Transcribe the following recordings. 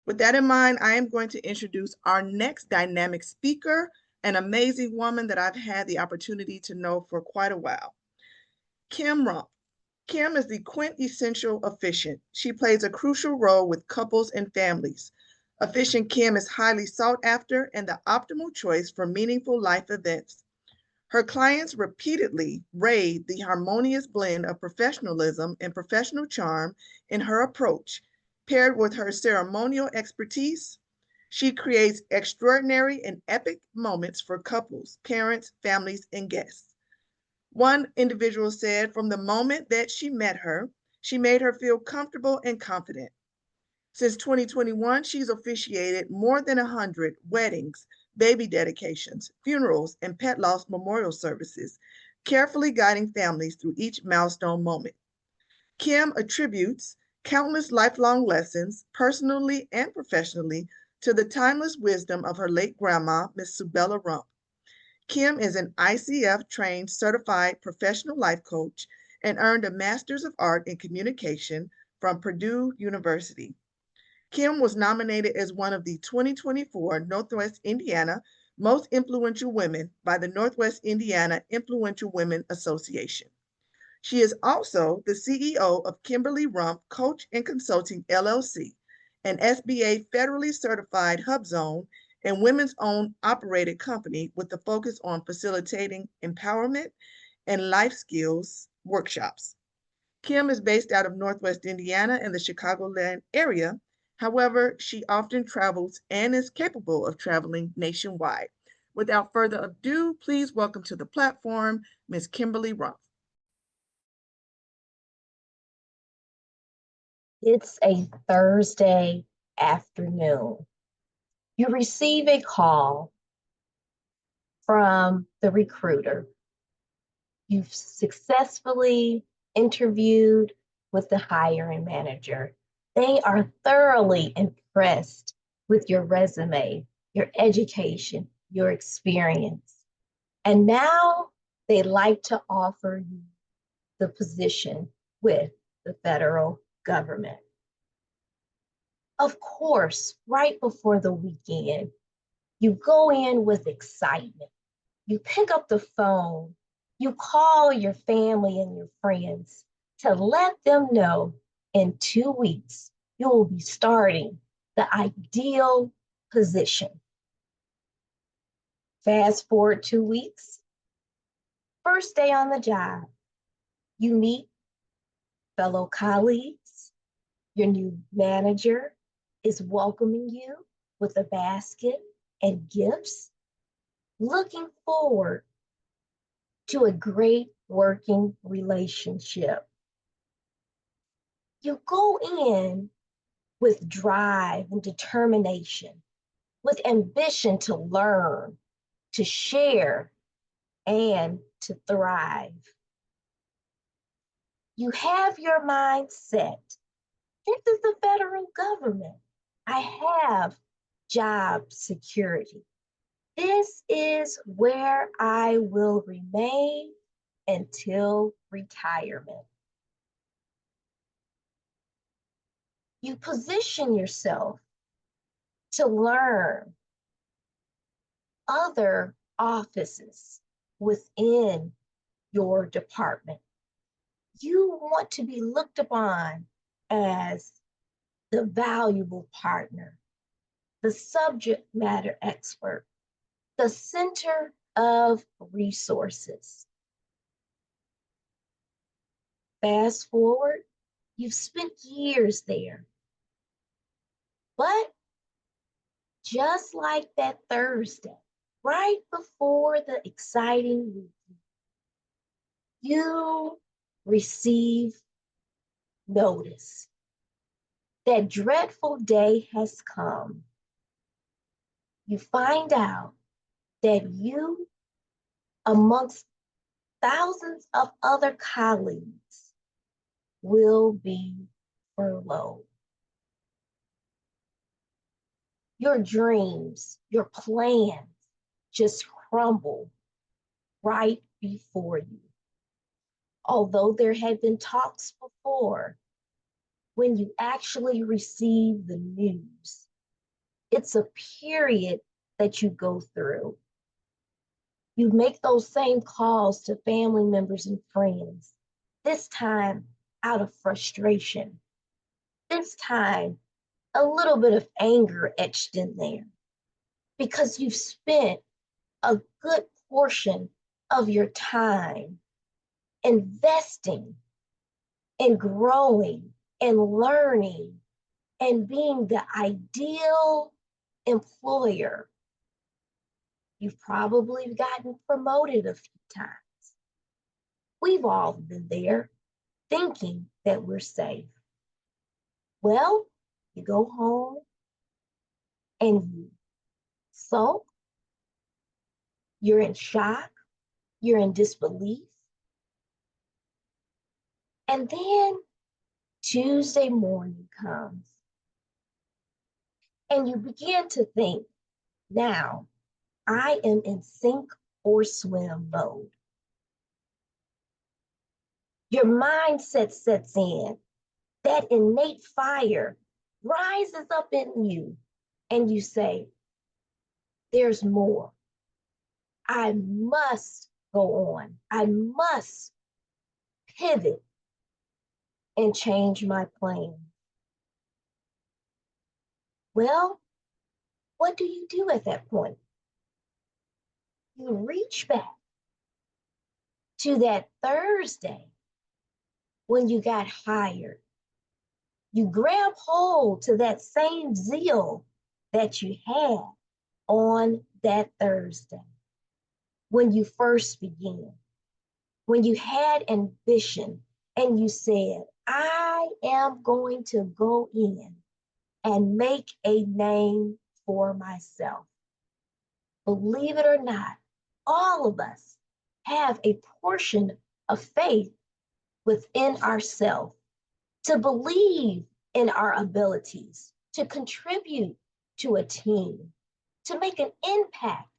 With that in mind, I am going to introduce our next dynamic speaker, an amazing woman that I've had the opportunity to know for quite a while, Kim Rumph. Kim is the quintessential efficient. She plays a crucial role with couples and families. Efficient Kim is highly sought after and the optimal choice for meaningful life events. Her clients repeatedly rave the harmonious blend of professionalism and professional charm in her approach. Paired with her ceremonial expertise, she creates extraordinary and epic moments for couples, parents, families, and guests. One individual said from the moment that she met her, she made her feel comfortable and confident. Since 2021, she's officiated more than 100 weddings, baby dedications, funerals, and pet loss memorial services, carefully guiding families through each milestone moment. Kim attributes countless lifelong lessons, personally and professionally, to the timeless wisdom of her late grandma, Miss Subella Rumph. Kim is an ICF-trained certified professional life coach and earned a Master's of Art in Communication from Purdue University. Kim was nominated as one of the 2024 Northwest Indiana Most Influential Women by the Northwest Indiana Influential Women Association. She is also the CEO of Kimberly Rumph Coach and Consulting LLC, an SBA federally certified hub zone and women's owned operated company with a focus on facilitating empowerment and life skills workshops. Kim is based out of Northwest Indiana and the Chicagoland area. However, she often travels and is capable of traveling nationwide. Without further ado, please welcome to the platform, Ms. Kimberly Rumph. It's a Thursday afternoon. You receive a call from the recruiter. You've successfully interviewed with the hiring manager. They are thoroughly impressed with your resume, your education, your experience. And now they'd like to offer you the position with the federal government. Of course, right before the weekend, you go in with excitement. You pick up the phone, you call your family and your friends to let them know in 2 weeks you will be starting the ideal position. Fast forward 2 weeks, first day on the job, you meet fellow colleagues, your new manager is welcoming you with a basket and gifts, looking forward to a great working relationship. You go in with drive and determination, with ambition to learn, to share, and to thrive. You have your mind set. This is the federal government. I have job security. This is where I will remain until retirement. You position yourself to learn other offices within your department. You want to be looked upon as the valuable partner, the subject matter expert, the center of resources. Fast forward, you've spent years there. But just like that Thursday, right before the exciting weekend, you receive notice. That dreadful day has come. You find out that you, amongst thousands of other colleagues, will be furloughed. Your dreams, your plans just crumble right before you. Although there had been talks before, when you actually receive the news, It's a period that you go through. You make those same calls to family members and friends, this time out of frustration, this time a little bit of anger etched in there because you've spent a good portion of your time investing in growing and learning and being the ideal employer. You've probably gotten promoted a few times. We've all been there thinking that we're safe. Well, you go home and you sulk, you're in shock, you're in disbelief. And then Tuesday morning comes and you begin to think, now I am in sink or swim mode. Your mindset sets in, that innate fire rises up in you, and you say, there's more. I must go on. I must pivot and change my plan. Well, what do you do at that point? You reach back to that Thursday when you got hired. You grab hold to that same zeal that you had on that Thursday when you first began, when you had ambition and you said, I am going to go in and make a name for myself. Believe it or not, all of us have a portion of faith within ourselves to believe in our abilities, to contribute to a team, to make an impact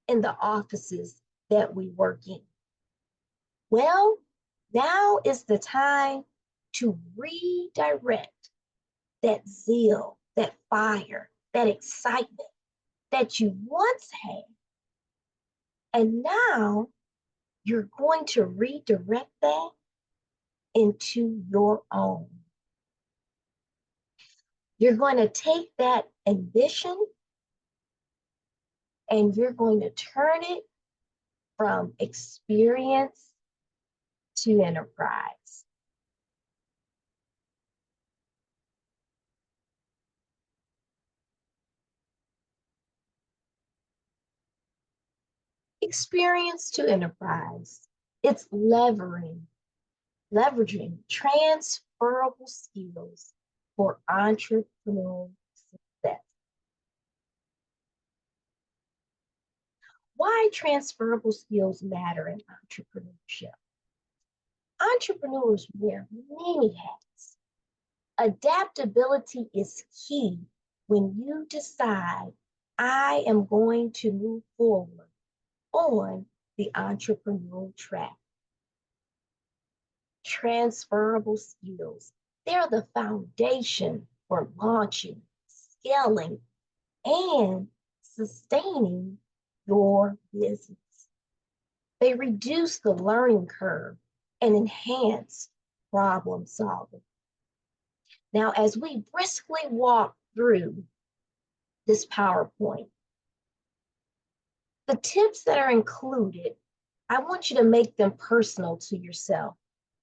in the offices that we work in. Well, now is the time to redirect that zeal, that fire, that excitement that you once had. And now you're going to redirect that into your own. You're going to take that ambition and you're going to turn it from experience to enterprise. Experience to enterprise. It's leveraging transferable skills for entrepreneurial success. Why transferable skills matter in entrepreneurship? Entrepreneurs wear many hats. Adaptability is key when you decide, I am going to move forward on the entrepreneurial track. Transferable skills, they're the foundation for launching, scaling, and sustaining your business. They reduce the learning curve and enhance problem solving. Now, as we briskly walk through this PowerPoint, the tips that are included, I want you to make them personal to yourself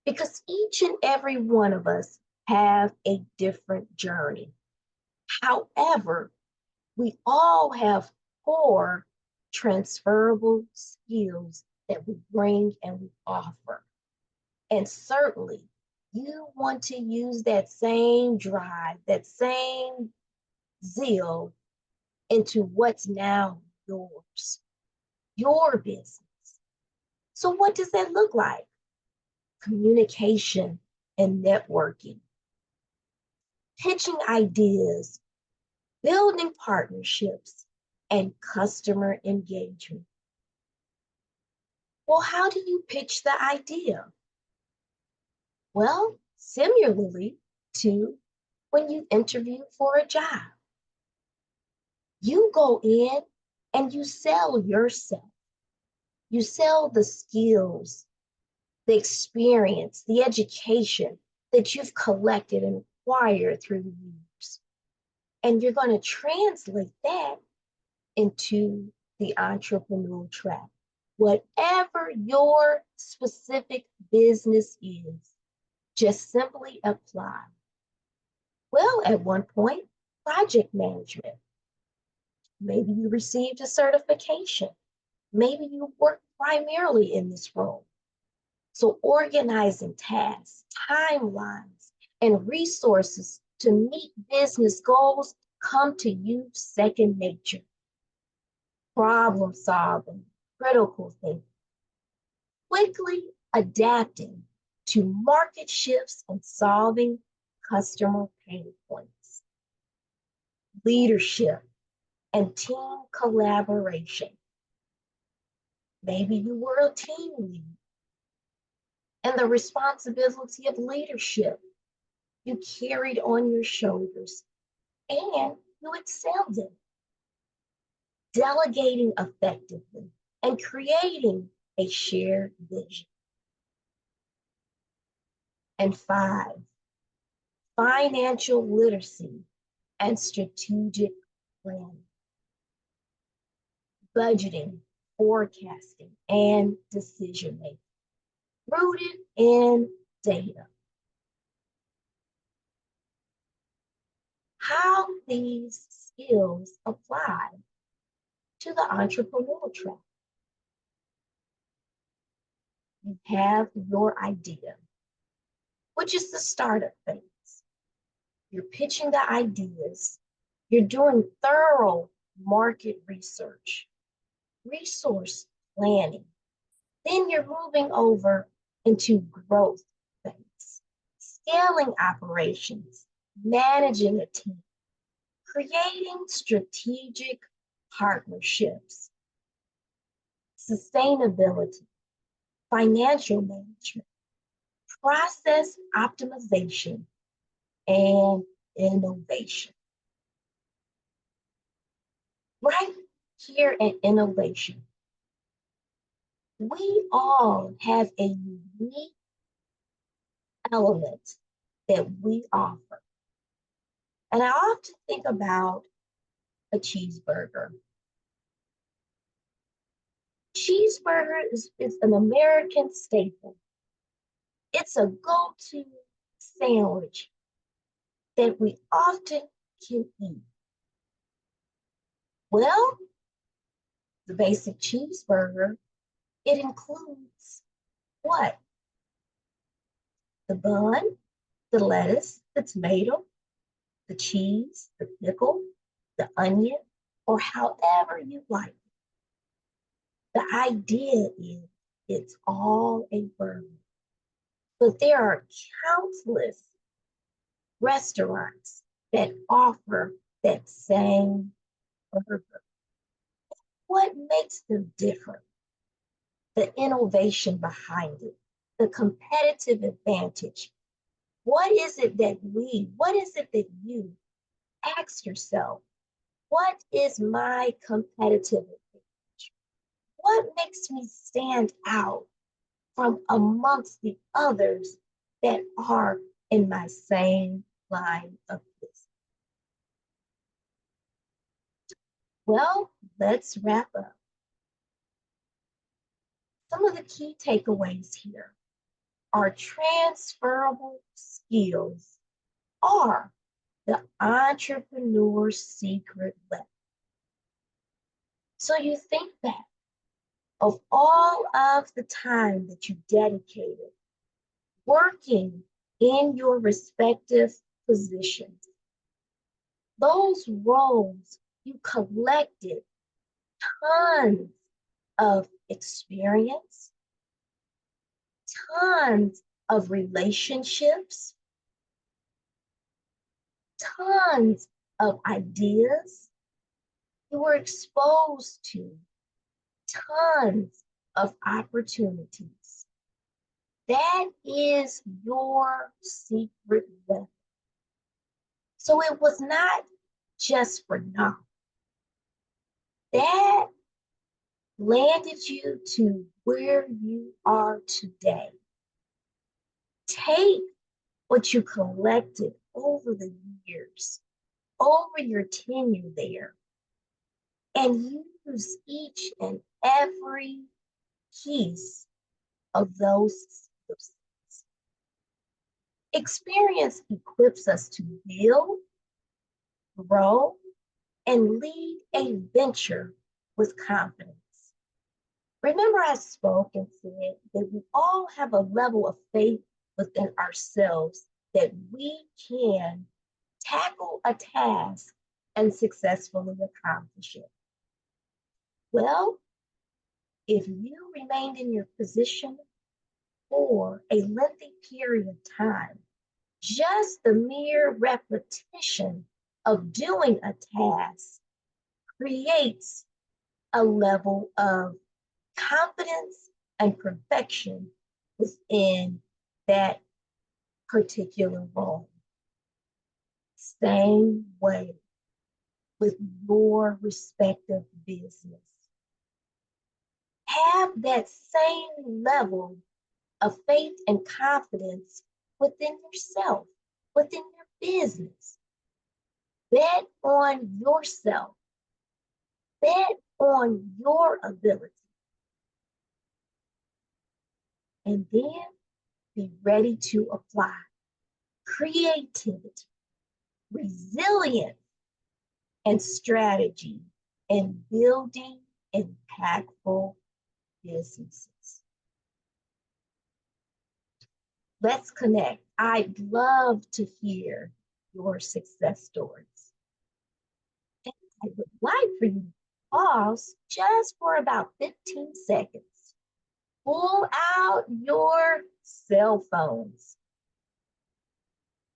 because each and every one of us have a different journey. However, we all have core transferable skills that we bring and we offer. And certainly, you want to use that same drive, that same zeal into what's now yours, your business. So, what does that look like? Communication and networking, pitching ideas, building partnerships, and customer engagement. Well, how do you pitch the idea? Well, similarly to when you interview for a job. You go in and you sell yourself. You sell the skills, the experience, the education that you've collected and acquired through the years. And you're going to translate that into the entrepreneurial track. Whatever your specific business is, just simply apply. Well, at one point, project management. Maybe you received a certification. Maybe you work primarily in this role. So organizing tasks, timelines, and resources to meet business goals come to you second nature. Problem solving, critical thinking, quickly adapting to market shifts and solving customer pain points. Leadership and team collaboration. Maybe you were a team lead and the responsibility of leadership you carried on your shoulders and you excelled in. Delegating effectively and creating a shared vision. And 5, financial literacy and strategic planning. Budgeting, forecasting, and decision making, rooted in data. How these skills apply to the entrepreneurial track. You have your idea, which is the startup phase. You're pitching the ideas. You're doing thorough market research, resource planning. Then you're moving over into growth phase, scaling operations, managing a team, creating strategic partnerships, sustainability, financial management, process optimization, and innovation. Right here at Innovation, we all have a unique element that we offer. And I often think about a cheeseburger. Cheeseburger is an American staple. It's a go-to sandwich that we often can eat. Well, the basic cheeseburger, it includes what? The bun, the lettuce, the tomato, the cheese, the pickle, the onion, or however you like it. The idea is it's all a burger. But there are countless restaurants that offer that same burger. What makes them different? The innovation behind it, the competitive advantage. What is it that you ask yourself? What is my competitive advantage? What makes me stand out from amongst the others that are in my same line of business? Well, let's wrap up. Some of the key takeaways here are transferable skills are the entrepreneur's secret weapon. So you think back of all of the time that you dedicated working in your respective positions. Those roles, you collected tons of experience, tons of relationships, tons of ideas. You were exposed to tons of opportunities. That is your secret weapon. So it was not just for now. that landed you to where you are today. Take what you collected over the years, over your tenure there, and use each and every piece of those skills. Experience equips us to build, grow, and lead a venture with confidence. Remember, I spoke and said that we all have a level of faith within ourselves that we can tackle a task and successfully accomplish it. Well, if you remained in your position for a lengthy period of time, just the mere repetition of doing a task creates a level of confidence and perfection within that particular role. Same way with your respective business. Have that same level of faith and confidence within yourself, within your business. Bet on yourself. Bet on your ability. And then be ready to apply creativity, resilience, and strategy in building impactful businesses. Let's connect. I'd love to hear your success stories. And I would like for you to pause just for about 15 seconds. Pull out your cell phones.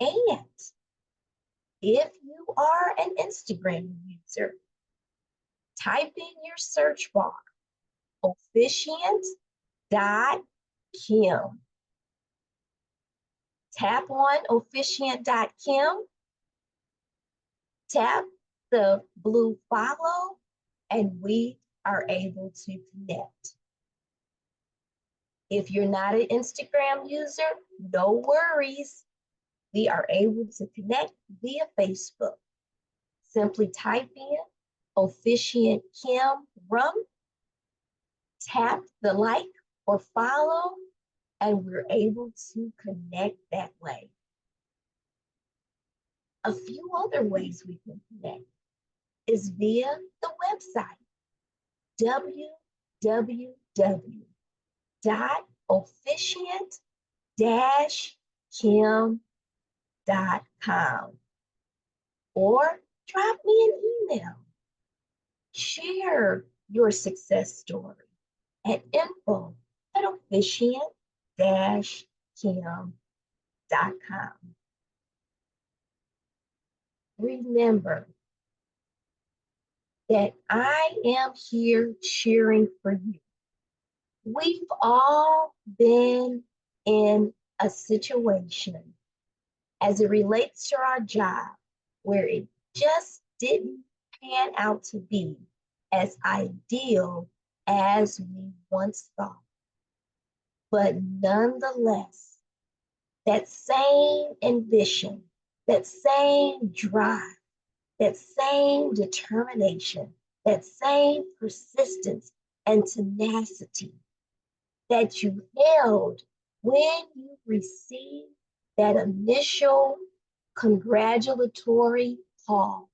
And if you are an Instagram user, type in your search bar, officiant.kim. Tap on officiant.kim, tap the blue follow, and we are able to connect. If you're not an Instagram user, no worries. We are able to connect via Facebook. Simply type in officiant Kim Rumph, tap the like or follow, and we're able to connect that way. A few other ways we can connect is via the website, www.officiant-kim.com, or drop me an email. Share your success story at info@officiant-kim.com. Remember that I am here cheering for you. We've all been in a situation as it relates to our job where it just didn't pan out to be as ideal as we once thought. But nonetheless, that same ambition, that same drive, that same determination, that same persistence and tenacity that you held when you received that initial congratulatory call,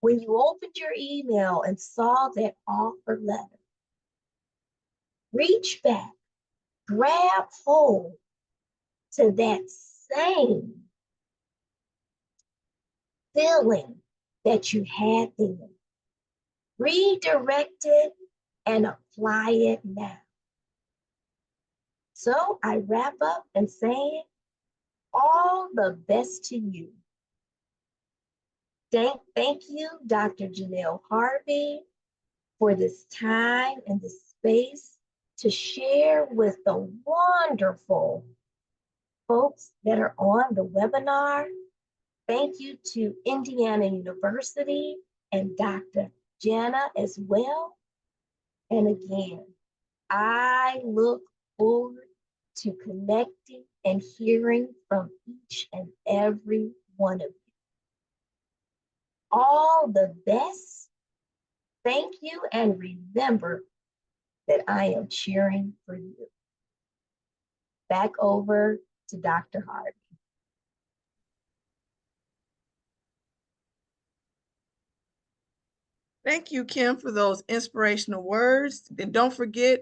when you opened your email and saw that offer letter. Reach back, grab hold to that same feeling that you had then. Redirect it and apply it now. So I wrap up and saying, all the best to you. Thank you, Dr. Janelle Harvey, for this time and this space to share with the wonderful folks that are on the webinar. Thank you to Indiana University and Dr. Jana as well. And again, I look forward to connecting and hearing from each and every one of you. All the best. Thank you, and remember that I am cheering for you. Back over to Dr. Harvey. Thank you, Kim, for those inspirational words. And don't forget,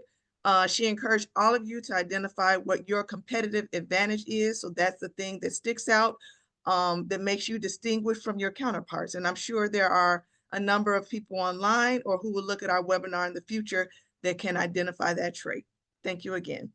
she encouraged all of you to identify what your competitive advantage is. So that's the thing that sticks out, that makes you distinguished from your counterparts. And I'm sure there are a number of people online or who will look at our webinar in the future that can identify that trait. Thank you again.